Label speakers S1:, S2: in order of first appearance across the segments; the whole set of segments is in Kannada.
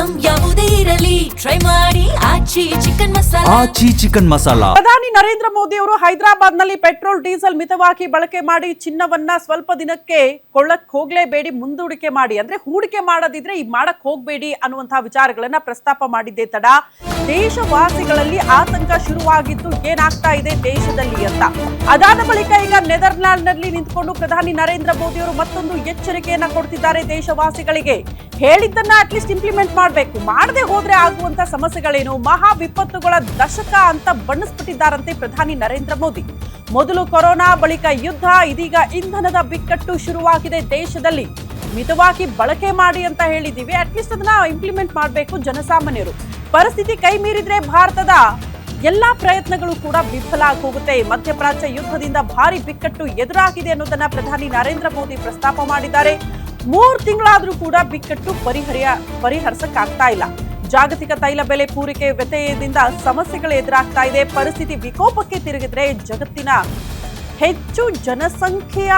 S1: ಐಟಂ ಯಾವುದೇ ಇರಲಿ ಟ್ರೈ ಮಾಡಿ ಆಚಿ ಚಿಕನ್ ಮಸಾಲಾ.
S2: ಪ್ರಧಾನಿ ನರೇಂದ್ರ ಮೋದಿ ಅವರು ಹೈದರಾಬಾದ್ ನಲ್ಲಿ ಪೆಟ್ರೋಲ್ ಡೀಸೆಲ್ ಮಿತವಾಗಿ ಬಳಕೆ ಮಾಡಿ ಚಿನ್ನವನ್ನ ಸ್ವಲ್ಪ ದಿನಕ್ಕೆ ಕೊಳ್ಳಕ್ ಹೋಗ್ಲೇಬೇಡಿ, ಮುಂದೂಡಿಕೆ ಮಾಡಿ, ಅಂದ್ರೆ ಹೂಡಿಕೆ ಮಾಡೋದಿದ್ರೆ ಈಗ ಮಾಡಕ್ ಹೋಗ್ಬೇಡಿ ಅನ್ನುವಂತಹ ವಿಚಾರಗಳನ್ನ ಪ್ರಸ್ತಾಪ ಮಾಡಿದ್ದೇ ತಡ ದೇಶವಾಸಿಗಳಲ್ಲಿ ಆತಂಕ ಶುರುವಾಗಿದ್ದು ಏನಾಗ್ತಾ ಇದೆ ದೇಶದಲ್ಲಿ ಅಂತ. ಅದಾದ ಬಳಿಕ ಈಗ ನೆದರ್ಲ್ಯಾಂಡ್ ನಲ್ಲಿ ನಿಂತ್ಕೊಂಡು ಪ್ರಧಾನಿ ನರೇಂದ್ರ ಮೋದಿ ಅವರು ಮತ್ತೊಂದು ಎಚ್ಚರಿಕೆಯನ್ನ ಕೊಡ್ತಿದ್ದಾರೆ ದೇಶವಾಸಿಗಳಿಗೆ. ಹೇಳಿದ್ದನ್ನ ಅಟ್ಲೀಸ್ಟ್ ಇಂಪ್ಲಿಮೆಂಟ್ ಮಾಡಬೇಕು, ಮಾಡದೆ ಹೋದ್ರೆ ಆಗುವಂತ ಸಮಸ್ಯೆಗಳೇನು, ಮಹಾ ವಿಪತ್ತುಗಳ ದಶಕ ಅಂತ ಬಣ್ಣಿಸ್ಬಿಟ್ಟಿದ್ದಾರಂತೆ ಪ್ರಧಾನಿ ನರೇಂದ್ರ ಮೋದಿ. ಮೊದಲು ಕೊರೋನಾ, ಬಳಿಕ ಯುದ್ಧ, ಇದೀಗ ಇಂಧನದ ಬಿಕ್ಕಟ್ಟು ಶುರುವಾಗಿದೆ ದೇಶದಲ್ಲಿ. ಮಿತವಾಗಿ ಬಳಕೆ ಮಾಡಿ ಅಂತ ಹೇಳಿದೀವಿ, ಅಟ್ಲೀಸ್ಟ್ ಅದನ್ನ ಇಂಪ್ಲಿಮೆಂಟ್ ಮಾಡಬೇಕು ಜನಸಾಮಾನ್ಯರು. ಪರಿಸ್ಥಿತಿ ಕೈ ಮೀರಿದ್ರೆ ಭಾರತದ ಎಲ್ಲಾ ಪ್ರಯತ್ನಗಳು ಕೂಡ ವಿಫಲ ಆಗಿ ಹೋಗುತ್ತೆ. ಮಧ್ಯಪ್ರಾಚ್ಯ ಯುದ್ಧದಿಂದ ಭಾರಿ ಬಿಕ್ಕಟ್ಟು ಎದುರಾಗಿದೆ ಅನ್ನೋದನ್ನ ಪ್ರಧಾನಿ ನರೇಂದ್ರ ಮೋದಿ ಪ್ರಸ್ತಾಪ ಮಾಡಿದ್ದಾರೆ. 3 ತಿಂಗಳಾದ್ರೂ ಕೂಡ ಬಿಕ್ಕಟ್ಟು ಪರಿಹರಿಸಕ್ಕಾಗ್ತಾ ಇಲ್ಲ. ಜಾಗತಿಕ ತೈಲ ಬೆಲೆ ಪೂರೈಕೆ ವ್ಯತ್ಯಯದಿಂದ ಸಮಸ್ಯೆಗಳು ಎದುರಾಗ್ತಾ ಇದೆ. ಪರಿಸ್ಥಿತಿ ವಿಕೋಪಕ್ಕೆ ತಿರುಗಿದ್ರೆ ಜಗತ್ತಿನ ಹೆಚ್ಚು ಜನಸಂಖ್ಯೆಯ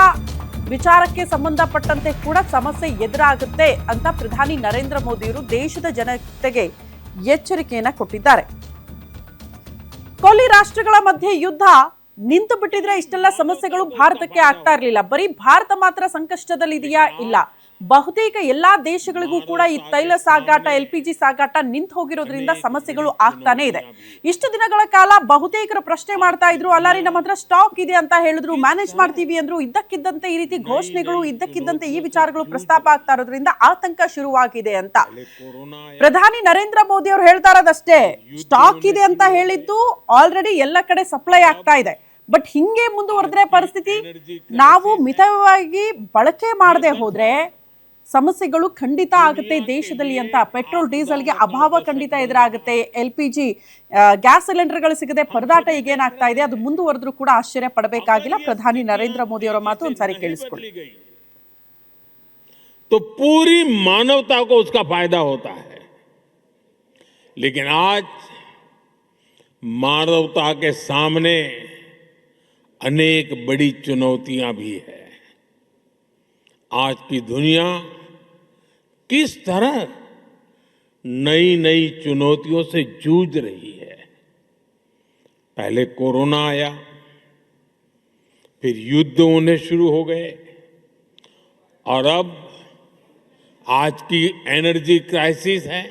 S2: ವಿಚಾರಕ್ಕೆ ಸಂಬಂಧಪಟ್ಟಂತೆ ಕೂಡ ಸಮಸ್ಯೆ ಎದುರಾಗುತ್ತೆ ಅಂತ ಪ್ರಧಾನಿ ನರೇಂದ್ರ ಮೋದಿಯವರು ದೇಶದ ಜನತೆಗೆ ಎಚ್ಚರಿಕೆಯನ್ನ ಕೊಟ್ಟಿದ್ದಾರೆ. ಕೊಲ್ಲಿ ರಾಷ್ಟ್ರಗಳ ಮಧ್ಯೆ ಯುದ್ಧ ನಿಂತು ಬಿಟ್ಟಿದ್ರೆ ಇಷ್ಟೆಲ್ಲ ಸಮಸ್ಯೆಗಳು ಭಾರತಕ್ಕೆ ಆಗ್ತಾ ಇರಲಿಲ್ಲ. ಬರೀ ಭಾರತ ಮಾತ್ರ ಸಂಕಷ್ಟದಲ್ಲಿದೆಯಾ? ಇಲ್ಲ, ಬಹುತೇಕ ಎಲ್ಲಾ ದೇಶಗಳಿಗೂ ಕೂಡ ಈ ತೈಲ ಸಾಗಾಟ, LPG ಸಾಗಾಟ ನಿಂತು ಹೋಗಿರೋದ್ರಿಂದ ಸಮಸ್ಯೆಗಳು ಆಗ್ತಾನೆ ಇದೆ. ಇಷ್ಟು ದಿನಗಳ ಕಾಲ ಬಹುತೇಕರು ಪ್ರಶ್ನೆ ಮಾಡ್ತಾ ಇದ್ರು, ಅಲ್ಲಾರಿ ನಮ್ಮ ಹತ್ರ ಸ್ಟಾಕ್ ಇದೆ ಅಂತ ಹೇಳಿದ್ರು, ಮ್ಯಾನೇಜ್ ಮಾಡ್ತೀವಿ ಅಂದ್ರು. ಇದ್ದಕ್ಕಿದ್ದಂತೆ ಈ ರೀತಿ ಘೋಷಣೆಗಳು, ಇದ್ದಕ್ಕಿದ್ದಂತೆ ಈ ವಿಚಾರಗಳು ಪ್ರಸ್ತಾಪ ಆಗ್ತಾ ಇರೋದ್ರಿಂದ ಆತಂಕ ಶುರುವಾಗಿದೆ ಅಂತ ಪ್ರಧಾನಿ ನರೇಂದ್ರ ಮೋದಿ ಅವರು ಹೇಳ್ತಾ ಇರೋದಷ್ಟೇ. ಸ್ಟಾಕ್ ಇದೆ ಅಂತ ಹೇಳಿದ್ದು ಆಲ್ರೆಡಿ ಎಲ್ಲ ಕಡೆ ಸಪ್ಲೈ ಆಗ್ತಾ ಇದೆ. ಬಟ್ ಹಿಂಗೆ ಮುಂದುವರೆದ್ರೆ ಪರಿಸ್ಥಿತಿ, ನಾವು ಮಿತವಾಗಿ ಬಳಕೆ ಮಾಡದೆ ಹೋದ್ರೆ ಸಮಸ್ಯೆಗಳು ಖಂಡಿತ ಆಗುತ್ತೆ ದೇಶದಲ್ಲಿ ಅಂತ. ಪೆಟ್ರೋಲ್ ಡೀಸೆಲ್ಗೆ ಅಭಾವ ಖಂಡಿತ ಎದುರಾಗುತ್ತೆ. LPG ಗ್ಯಾಸ್ ಸಿಲಿಂಡರ್ಗಳು ಸಿಗದೆ ಪರದಾಟ ಈಗೇನಾಗ್ತಾ ಇದೆ, ಅದು ಮುಂದುವರೆದ್ರೂ ಕೂಡ ಆಶ್ಚರ್ಯ ಪಡಬೇಕಾಗಿಲ್ಲ. ಪ್ರಧಾನಿ ನರೇಂದ್ರ ಮೋದಿ ಅವರ ಮಾತು ಒಂದ್ಸಾರಿ ಕೇಳಿಸ್ಕೊಳ್ಳಿ.
S3: तो पूरी मानवता को उसका फायदा होता है, लेकिन आज मानवता के सामने अनेक बड़ी चुनौतियां भी है. आज की दुनिया किस तरह नई नई चुनौतियों से जूझ रही है. पहले कोरोना आया, फिर युद्ध होने शुरू हो गए, और अब आज की एनर्जी क्राइसिस है.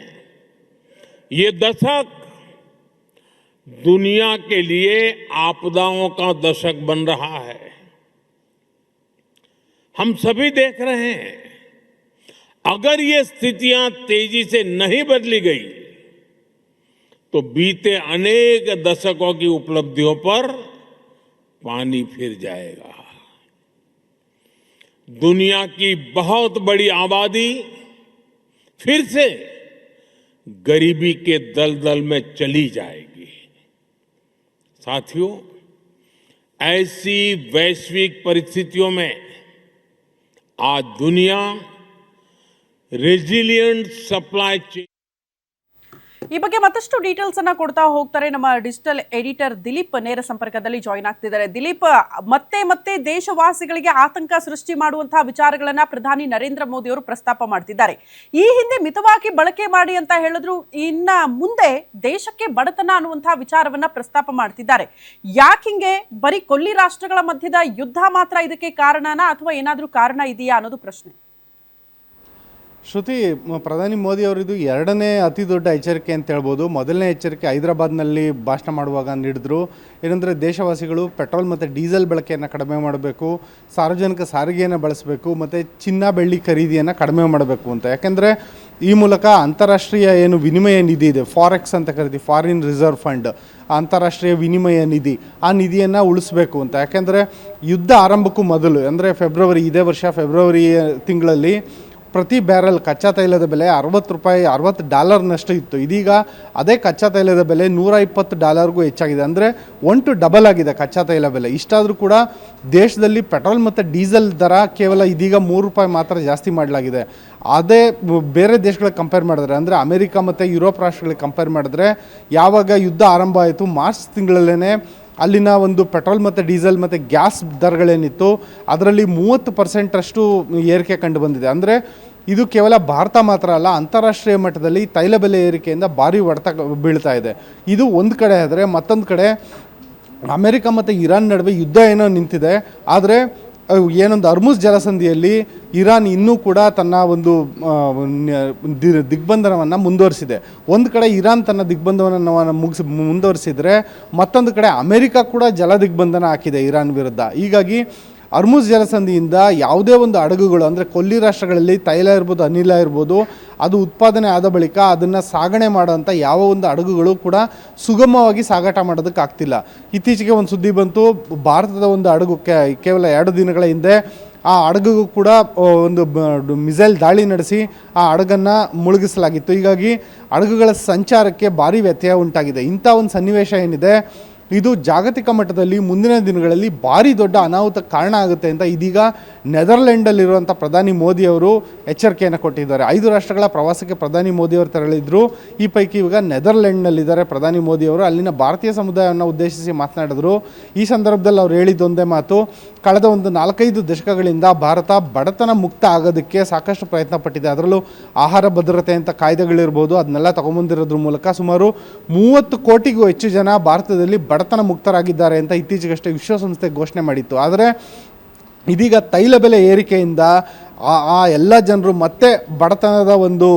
S3: ये दशक दुनिया के लिए आपदाओं का दशक बन रहा है. हम सभी देख रहे हैं, अगर ये स्थितियां तेजी से नहीं बदली गई तो बीते अनेक दशकों की उपलब्धियों पर पानी फिर जाएगा. दुनिया की बहुत बड़ी आबादी फिर से गरीबी के दलदल में चली जाएगी. साथियों, ऐसी वैश्विक परिस्थितियों में आज दुनिया रेजिलिएंट सप्लाई चेन.
S2: ಈ ಬಗ್ಗೆ ಮತ್ತಷ್ಟು ಡೀಟೇಲ್ಸ್ ಅನ್ನ ಕೊಡ್ತಾ ಹೋಗ್ತಾರೆ ನಮ್ಮ ಡಿಜಿಟಲ್ ಎಡಿಟರ್ ದಿಲೀಪ್ ನೇರ ಸಂಪರ್ಕದಲ್ಲಿ ಜಾಯಿನ್ ಆಗ್ತಿದ್ದಾರೆ. ದಿಲೀಪ್, ಮತ್ತೆ ದೇಶವಾಸಿಗಳಿಗೆ ಆತಂಕ ಸೃಷ್ಟಿ ಮಾಡುವಂತಹ ವಿಚಾರಗಳನ್ನ ಪ್ರಧಾನಿ ನರೇಂದ್ರ ಮೋದಿ ಅವರು ಪ್ರಸ್ತಾಪ ಮಾಡ್ತಿದ್ದಾರೆ. ಈ ಹಿಂದೆ ಮಿತವಾಗಿ ಬಳಕೆ ಮಾಡಿ ಅಂತ ಹೇಳಿದ್ರು, ಇನ್ನ ಮುಂದೆ ದೇಶಕ್ಕೆ ಬಡತನ ಅನ್ನುವಂತಹ ವಿಚಾರವನ್ನ ಪ್ರಸ್ತಾಪ ಮಾಡ್ತಿದ್ದಾರೆ. ಯಾಕಿಂಗೆ? ಬರೀ ಕೊಲ್ಲಿ ರಾಷ್ಟ್ರಗಳ ಮಧ್ಯದ ಯುದ್ಧ ಮಾತ್ರ ಇದಕ್ಕೆ ಕಾರಣನಾ, ಅಥವಾ ಏನಾದ್ರೂ ಕಾರಣ ಇದೆಯಾ ಅನ್ನೋದು ಪ್ರಶ್ನೆ.
S4: ಶ್ರುತಿ, ಪ್ರಧಾನಿ ಮೋದಿ ಅವರಿದು ಎರಡನೇ ಅತಿ ದೊಡ್ಡ ಎಚ್ಚರಿಕೆ ಅಂತ ಹೇಳ್ಬೋದು. ಮೊದಲನೇ ಎಚ್ಚರಿಕೆ ಹೈದರಾಬಾದ್ನಲ್ಲಿ ಭಾಷಣ ಮಾಡುವಾಗ ನೀಡಿದ್ರು. ಏನಂದರೆ ದೇಶವಾಸಿಗಳು ಪೆಟ್ರೋಲ್ ಮತ್ತು ಡೀಸೆಲ್ ಬಳಕೆಯನ್ನು ಕಡಿಮೆ ಮಾಡಬೇಕು, ಸಾರ್ವಜನಿಕ ಸಾರಿಗೆಯನ್ನು ಬಳಸಬೇಕು, ಮತ್ತು ಚಿನ್ನ ಬೆಳ್ಳಿ ಖರೀದಿಯನ್ನು ಕಡಿಮೆ ಮಾಡಬೇಕು ಅಂತ. ಯಾಕೆಂದರೆ ಈ ಮೂಲಕ ಅಂತಾರಾಷ್ಟ್ರೀಯ ಏನು ವಿನಿಮಯ ನಿಧಿ ಇದೆ, ಫಾರೆಕ್ಸ್ ಅಂತ ಕರಿತೀವಿ, ಫಾರಿನ್ ರಿಸರ್ವ್ ಫಂಡ್, ಅಂತಾರಾಷ್ಟ್ರೀಯ ವಿನಿಮಯ ನಿಧಿ, ಆ ನಿಧಿಯನ್ನು ಉಳಿಸ್ಬೇಕು ಅಂತ. ಯಾಕೆಂದರೆ ಯುದ್ಧ ಆರಂಭಕ್ಕೂ ಮೊದಲು, ಅಂದರೆ ಇದೇ ವರ್ಷ ಫೆಬ್ರವರಿ ತಿಂಗಳಲ್ಲಿ ಪ್ರತಿ ಬ್ಯಾರಲ್ ಕಚ್ಚಾ ತೈಲದ ಬೆಲೆ $60 ಇತ್ತು. ಇದೀಗ ಅದೇ ಕಚ್ಚಾ ತೈಲದ ಬೆಲೆ $120 ಹೆಚ್ಚಾಗಿದೆ. ಅಂದರೆ 1 to ಡಬಲ್ ಆಗಿದೆ ಕಚ್ಚಾ ತೈಲ ಬೆಲೆ. ಇಷ್ಟಾದರೂ ಕೂಡ ದೇಶದಲ್ಲಿ ಪೆಟ್ರೋಲ್ ಮತ್ತು ಡೀಸೆಲ್ ದರ ಕೇವಲ ಇದೀಗ $3 ಮಾತ್ರ ಜಾಸ್ತಿ ಮಾಡಲಾಗಿದೆ. ಅದೇ ಬೇರೆ ದೇಶಗಳಿಗೆ ಕಂಪೇರ್ ಮಾಡಿದ್ರೆ, ಅಂದರೆ ಅಮೆರಿಕ ಮತ್ತು ಯುರೋಪ್ ರಾಷ್ಟ್ರಗಳಿಗೆ ಕಂಪೇರ್ ಮಾಡಿದ್ರೆ, ಯಾವಾಗ ಯುದ್ಧ ಆರಂಭ ಆಯಿತು ಮಾರ್ಚ್ ತಿಂಗಳಲ್ಲೇ ಅಲ್ಲಿನ ಒಂದು ಪೆಟ್ರೋಲ್ ಮತ್ತು ಡೀಸೆಲ್ ಮತ್ತು ಗ್ಯಾಸ್ ದರಗಳೇನಿತ್ತು ಅದರಲ್ಲಿ 30% ಏರಿಕೆ ಕಂಡು ಬಂದಿದೆ. ಅಂದರೆ ಇದು ಕೇವಲ ಭಾರತ ಮಾತ್ರ ಅಲ್ಲ, ಅಂತಾರಾಷ್ಟ್ರೀಯ ಮಟ್ಟದಲ್ಲಿ ತೈಲ ಬೆಲೆ ಏರಿಕೆಯಿಂದ ಭಾರಿ ಹೊಡೆತ ಬೀಳ್ತಾ ಇದೆ. ಇದು ಒಂದು ಕಡೆ ಆದರೆ, ಮತ್ತೊಂದು ಕಡೆ ಅಮೆರಿಕ ಮತ್ತು ಇರಾನ್ ನಡುವೆ ಯುದ್ಧ ಏನೋ ನಿಂತಿದೆ. ಆದರೆ ಏನೊಂದು ಅರ್ಮುಜ್ ಜಲಸಂಧಿಯಲ್ಲಿ ಇರಾನ್ ಇನ್ನೂ ಕೂಡ ತನ್ನ ಒಂದು ದಿಗ್ಬಂಧನವನ್ನು ಮುಂದುವರಿಸಿದೆ. ಒಂದು ಕಡೆ ಇರಾನ್ ತನ್ನ ದಿಗ್ಬಂಧನವನ್ನು ಮುಂದುವರಿಸಿದರೆ, ಮತ್ತೊಂದು ಕಡೆ ಅಮೆರಿಕ ಕೂಡ ಜಲ ದಿಗ್ಬಂಧನ ಹಾಕಿದೆ ಇರಾನ್ ವಿರುದ್ಧ. ಹೀಗಾಗಿ ಅರ್ಮುಜ್ ಜಲಸಂಧಿಯಿಂದ ಯಾವುದೇ ಒಂದು ಹಡಗುಗಳು, ಅಂದರೆ ಕೊಲ್ಲಿ ರಾಷ್ಟ್ರಗಳಲ್ಲಿ ತೈಲ ಇರ್ಬೋದು, ಅನಿಲ ಇರ್ಬೋದು, ಅದು ಉತ್ಪಾದನೆ ಆದ ಬಳಿಕ ಅದನ್ನು ಸಾಗಣೆ ಮಾಡೋಂಥ ಯಾವ ಒಂದು ಹಡಗುಗಳು ಕೂಡ ಸುಗಮವಾಗಿ ಸಾಗಾಟ ಮಾಡೋದಕ್ಕೆ ಆಗ್ತಿಲ್ಲ. ಇತ್ತೀಚೆಗೆ ಒಂದು ಸುದ್ದಿ ಬಂತು, ಭಾರತದ ಒಂದು ಹಡಗು ಕೇವಲ 2 ದಿನಗಳ ಹಿಂದೆ ಆ ಹಡಗಿಗೂ ಕೂಡ ಒಂದು ಮಿಸೈಲ್ ದಾಳಿ ನಡೆಸಿ ಆ ಹಡಗನ್ನು ಮುಳುಗಿಸಲಾಗಿತ್ತು. ಹೀಗಾಗಿ ಹಡಗುಗಳ ಸಂಚಾರಕ್ಕೆ ಭಾರಿ ವ್ಯತ್ಯಯ ಉಂಟಾಗಿದೆ. ಇಂಥ ಒಂದು ಸನ್ನಿವೇಶ ಏನಿದೆ, ಇದು ಜಾಗತಿಕ ಮಟ್ಟದಲ್ಲಿ ಮುಂದಿನ ದಿನಗಳಲ್ಲಿ ಭಾರಿ ದೊಡ್ಡ ಅನಾಹುತಕ್ಕೆ ಕಾರಣ ಆಗುತ್ತೆ ಅಂತ ಇದೀಗ ನೆದರ್ಲೆಂಡಲ್ಲಿರುವಂಥ ಪ್ರಧಾನಿ ಮೋದಿಯವರು ಎಚ್ಚರಿಕೆಯನ್ನು ಕೊಟ್ಟಿದ್ದಾರೆ. 5 ರಾಷ್ಟ್ರಗಳ ಪ್ರವಾಸಕ್ಕೆ ಪ್ರಧಾನಿ ಮೋದಿಯವರು ತೆರಳಿದ್ರು. ಈ ಪೈಕಿ ಇವಾಗ ನೆದರ್ಲೆಂಡ್ನಲ್ಲಿದ್ದಾರೆ ಪ್ರಧಾನಿ ಮೋದಿಯವರು. ಅಲ್ಲಿನ ಭಾರತೀಯ ಸಮುದಾಯವನ್ನು ಉದ್ದೇಶಿಸಿ ಮಾತನಾಡಿದ್ರು. ಈ ಸಂದರ್ಭದಲ್ಲಿ ಅವ್ರು ಹೇಳಿದ್ದೊಂದೇ ಮಾತು, ಕಳೆದ ಒಂದು 4-5 ದಶಕಗಳಿಂದ ಭಾರತ ಬಡತನ ಮುಕ್ತ ಆಗೋದಕ್ಕೆ ಸಾಕಷ್ಟು ಪ್ರಯತ್ನ ಪಟ್ಟಿದೆ. ಅದರಲ್ಲೂ ಆಹಾರ ಭದ್ರತೆ ಅಂತ ಕಾಯ್ದೆಗಳಿರ್ಬೋದು, ಅದನ್ನೆಲ್ಲ ತಗೊಂಬಂದಿರೋದ್ರ ಮೂಲಕ ಸುಮಾರು 30 ಕೋಟಿಗೂ ಹೆಚ್ಚು ಜನ ಭಾರತದಲ್ಲಿ ಬಡತನ ಮುಕ್ತರಾಗಿದ್ದಾರೆ ಅಂತ ಇತ್ತೀಚೆಗಷ್ಟೇ ವಿಶ್ವಸಂಸ್ಥೆ ಘೋಷಣೆ ಮಾಡಿತ್ತು. ಆದರೆ ಇದೀಗ ತೈಲ ಬೆಲೆ ಏರಿಕೆಯಿಂದ ಆ ಎಲ್ಲ ಜನರು ಮತ್ತೆ ಬಡತನದ ಒಂದು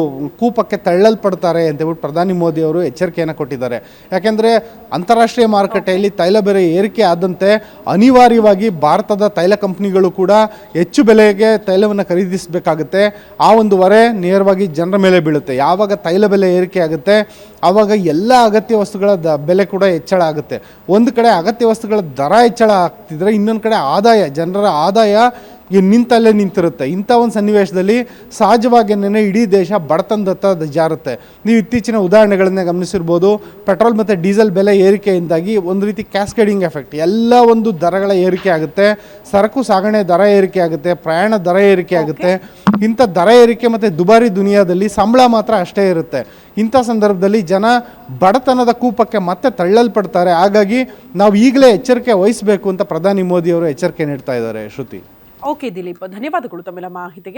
S4: ಕೂಪಕ್ಕೆ ತಳ್ಳಲ್ಪಡ್ತಾರೆ ಅಂತೇಳ್ಬಿಟ್ಟು ಪ್ರಧಾನಿ ಮೋದಿಯವರು ಎಚ್ಚರಿಕೆಯನ್ನು ಕೊಟ್ಟಿದ್ದಾರೆ. ಯಾಕೆಂದರೆ ಅಂತಾರಾಷ್ಟ್ರೀಯ ಮಾರುಕಟ್ಟೆಯಲ್ಲಿ ತೈಲ ಬೆಲೆ ಏರಿಕೆ ಆದಂತೆ ಅನಿವಾರ್ಯವಾಗಿ ಭಾರತದ ತೈಲ ಕಂಪ್ನಿಗಳು ಕೂಡ ಹೆಚ್ಚು ಬೆಲೆಗೆ ತೈಲವನ್ನು ಖರೀದಿಸಬೇಕಾಗುತ್ತೆ. ಆ ಒಂದು ಹೊರೆ ನೇರವಾಗಿ ಜನರ ಮೇಲೆ ಬೀಳುತ್ತೆ. ಯಾವಾಗ ತೈಲ ಬೆಲೆ ಏರಿಕೆ ಆಗುತ್ತೆ ಆವಾಗ ಎಲ್ಲ ಅಗತ್ಯ ವಸ್ತುಗಳ ಬೆಲೆ ಕೂಡ ಹೆಚ್ಚಳ ಆಗುತ್ತೆ. ಒಂದು ಕಡೆ ಅಗತ್ಯ ವಸ್ತುಗಳ ದರ ಹೆಚ್ಚಳ ಆಗ್ತಿದ್ರೆ, ಇನ್ನೊಂದು ಕಡೆ ಜನರ ಆದಾಯ ನಿಂತಲ್ಲೇ ನಿಂತಿರುತ್ತೆ. ಇಂಥ ಒಂದು ಸನ್ನಿವೇಶದಲ್ಲಿ ಸಹಜವಾಗಿಯೇ ಇಡೀ ದೇಶ ಬಡತನದತ್ತ ಜಾರುತ್ತೆ. ನೀವು ಇತ್ತೀಚಿನ ಉದಾಹರಣೆಗಳನ್ನೇ ಗಮನಿಸಿರ್ಬೋದು. ಪೆಟ್ರೋಲ್ ಮತ್ತು ಡೀಸೆಲ್ ಬೆಲೆ ಏರಿಕೆಯಿಂದಾಗಿ ಒಂದು ರೀತಿ ಕ್ಯಾಸ್ಕೇಡಿಂಗ್ ಎಫೆಕ್ಟ್, ಎಲ್ಲ ಒಂದು ದರಗಳ ಏರಿಕೆ ಆಗುತ್ತೆ. ಸರಕು ಸಾಗಣೆ ದರ ಏರಿಕೆ ಆಗುತ್ತೆ, ಪ್ರಯಾಣ ದರ ಏರಿಕೆ ಆಗುತ್ತೆ. ಇಂಥ ದರ ಏರಿಕೆ ಮತ್ತು ದುಬಾರಿ ದುನಿಯಾದಲ್ಲಿ ಸಂಬಳ ಮಾತ್ರ ಅಷ್ಟೇ ಇರುತ್ತೆ. ಇಂಥ ಸಂದರ್ಭದಲ್ಲಿ ಜನ ಬಡತನದ ಕೂಪಕ್ಕೆ ಮತ್ತೆ ತಳ್ಳಲ್ಪಡ್ತಾರೆ. ಹಾಗಾಗಿ ನಾವು ಈಗಲೇ ಎಚ್ಚರಿಕೆ ವಹಿಸಬೇಕು ಅಂತ ಪ್ರಧಾನಿ ಮೋದಿಯವರು ಎಚ್ಚರಿಕೆ ನೀಡ್ತಾ ಇದ್ದಾರೆ. ಶ್ರುತಿ.
S2: ಓಕೆ ದಿಲೀಪ್, ಧನ್ಯವಾದಗಳು ತಮ್ಮೆಲ್ಲ ಮಾಹಿತಿಗೆ.